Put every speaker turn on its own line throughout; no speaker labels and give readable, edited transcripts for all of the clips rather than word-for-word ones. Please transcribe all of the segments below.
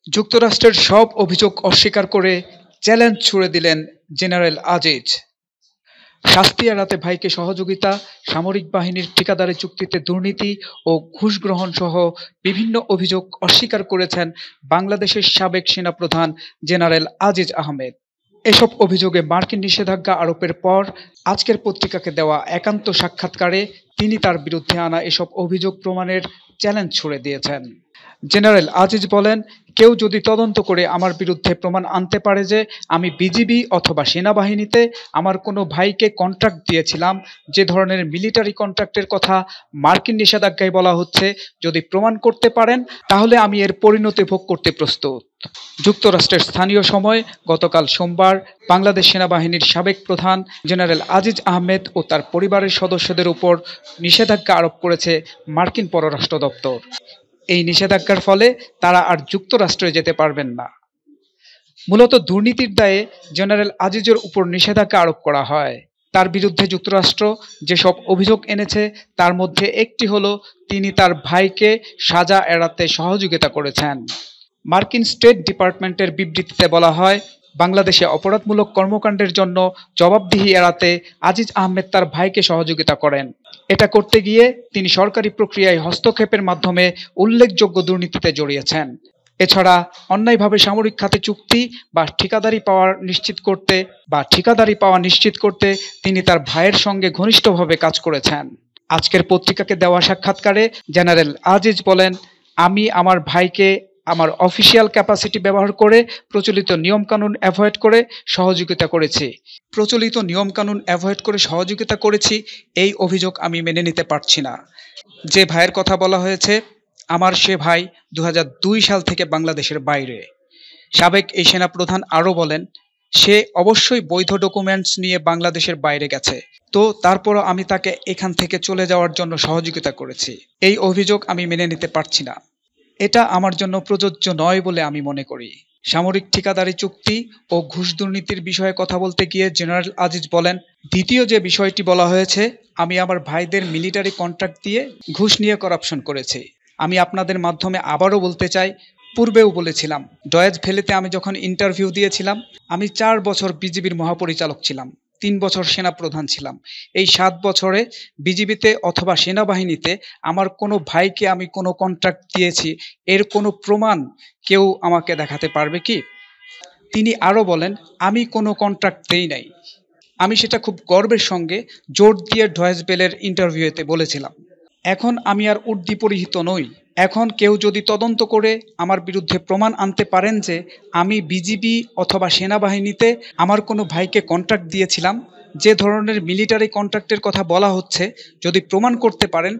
যুক্তরাষ্ট্রের সব অভিযোগ অস্বীকার করে চ্যালেঞ্জ ছুড়ে দিলেন জেনারেল আজিজ। শাস্তি এড়াতে ভাইকে সহযোগিতা, সামরিক বাহিনীর ঠিকাদারি চুক্তিতে দুর্নীতি ও ঘুষ গ্রহণ সহ বিভিন্ন অভিযোগ অস্বীকার করেছেন বাংলাদেশের সাবেক সেনাপ্রধান জেনারেল আজিজ আহমেদ। এসব অভিযোগে মার্কিন নিষেধাজ্ঞা আরোপের পর আজকের পত্রিকাকে দেওয়া একান্ত সাক্ষাৎকারে তিনি তার বিরুদ্ধে আনা এসব অভিযোগ প্রমাণের চ্যালেঞ্জ ছুড়ে দিয়েছেন। জেনারেল আজিজ বলেন, কেউ যদি তদন্ত করে আমার বিরুদ্ধে প্রমাণ আনতে পারে যে আমি বিজিবি অথবা সেনাবাহিনীতে আমার কোনো ভাইকে কন্ট্রাক্ট দিয়েছিলাম, যে ধরনের মিলিটারি কন্ট্রাক্টের কথা মার্কিন নিষেধাজ্ঞায় বলা হচ্ছে, যদি প্রমাণ করতে পারেন তাহলে আমি এর পরিণতি ভোগ করতে প্রস্তুত। যুক্তরাষ্ট্রের স্থানীয় সময় গতকাল সোমবার বাংলাদেশ সেনাবাহিনীর সাবেক প্রধান জেনারেল আজিজ আহমেদ ও তার পরিবারের সদস্যদের উপর নিষেধাজ্ঞা আরোপ করেছে মার্কিন পররাষ্ট্র দপ্তর। এই নিষেধাজ্ঞার ফলে তারা আর যুক্তরাষ্ট্রে যেতে পারবেন না। মূলত দুর্নীতির দায়ে জেনারেল আজিজের উপর নিষেধাজ্ঞা আরোপ করা হয়। তার বিরুদ্ধে যুক্তরাষ্ট্র যেসব অভিযোগ এনেছে তার মধ্যে একটি হলো তিনি তার ভাইকে সাজা এড়াতে সহযোগিতা করেছেন। মার্কিন স্টেট ডিপার্টমেন্টের বিবৃতিতে বলা হয়, বাংলাদেশে অপরাধমূলক কর্মকাণ্ডের জন্য জবাবদিহি এড়াতে আজিজ আহমেদ তার ভাইকে সহযোগিতা করেন। এটা করতে গিয়ে তিনি সরকারি প্রক্রিয়ায় হস্তক্ষেপের মাধ্যমে উল্লেখযোগ্য দুর্নীতিতে জড়িয়েছেন। এছাড়া অন্যায়ভাবে সামরিক খাতে চুক্তি বা ঠিকাদারি পাওয়া নিশ্চিত করতে তিনি তার ভাইয়ের সঙ্গে ঘনিষ্ঠভাবে কাজ করেছেন। আজকের পত্রিকাকে দেওয়া সাক্ষাৎকারে জেনারেল আজিজ বলেন, আমি আমার ভাইকে আমার অফিসিয়াল ক্যাপাসিটি ব্যবহার করে প্রচলিত নিয়মকানুন অ্যাভয়েড করে সহযোগিতা করেছি, এই অভিযোগ আমি মেনে নিতে পারছি না। যে ভাইয়ের কথা বলা হয়েছে, আমার সে ভাই 2002 সাল থেকে বাংলাদেশের বাইরে। সাবেক এই সেনাপ্রধান আরও বলেন, সে অবশ্যই বৈধ ডকুমেন্টস নিয়ে বাংলাদেশের বাইরে গেছে, তো তারপরও আমি তাকে এখান থেকে চলে যাওয়ার জন্য সহযোগিতা করেছি। এই অভিযোগ আমি মেনে নিতে পারছি না। এটা আমার জন্য প্রযোজ্য নয় বলে আমি মনে করি। সামরিক ঠিকাদারি চুক্তি ও ঘুষ দুর্নীতির বিষয়ে কথা বলতে গিয়ে জেনারেল আজিজ বলেন, দ্বিতীয় যে বিষয়টি বলা হয়েছে, আমি আমার ভাইদের মিলিটারি কন্ট্রাক্ট দিয়ে ঘুষ নিয়ে করাপশন করেছি। আমি আপনাদের মাধ্যমে আবারও বলতে চাই, পূর্বেও বলেছিলাম, ডয়েজ ভেলেতে আমি যখন ইন্টারভিউ দিয়েছিলাম, আমি 4 বছর বিজিবির মহাপরিচালক ছিলাম, 3 বছর সেনাপ্রধান ছিলাম। এই 7 বছরে বিজিবিতে অথবা সেনাবাহিনীতে আমার কোনো ভাইকে আমি কোনো কন্ট্রাক্ট দিয়েছি, এর কোনো প্রমাণ কেউ আমাকে দেখাতে পারবে কি? তিনি আরও বলেন, আমি কোনো কন্ট্রাক্ট দেই নাই। আমি সেটা খুব গর্বের সঙ্গে জোর দিয়ে ডয়েজ ভেলের ইন্টারভিউতে বলেছিলাম। এখন আমি আর উর্দিপরিহিত নই। এখন কেউ যদি তদন্ত করে আমার বিরুদ্ধে প্রমাণ আনতে পারেন যে আমি বিজিবি অথবা সেনাবাহিনীতে আমার কোনো ভাইকে কন্ট্রাক্ট দিয়েছিলাম, যে ধরনের মিলিটারি কন্ট্রাক্টের কথা বলা হচ্ছে, যদি প্রমাণ করতে পারেন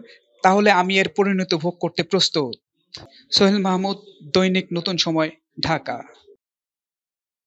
তাহলে আমি এর পরিণতি ভোগ করতে প্রস্তুত। সোহেল মাহমুদ, দৈনিক নতুন সময়, ঢাকা।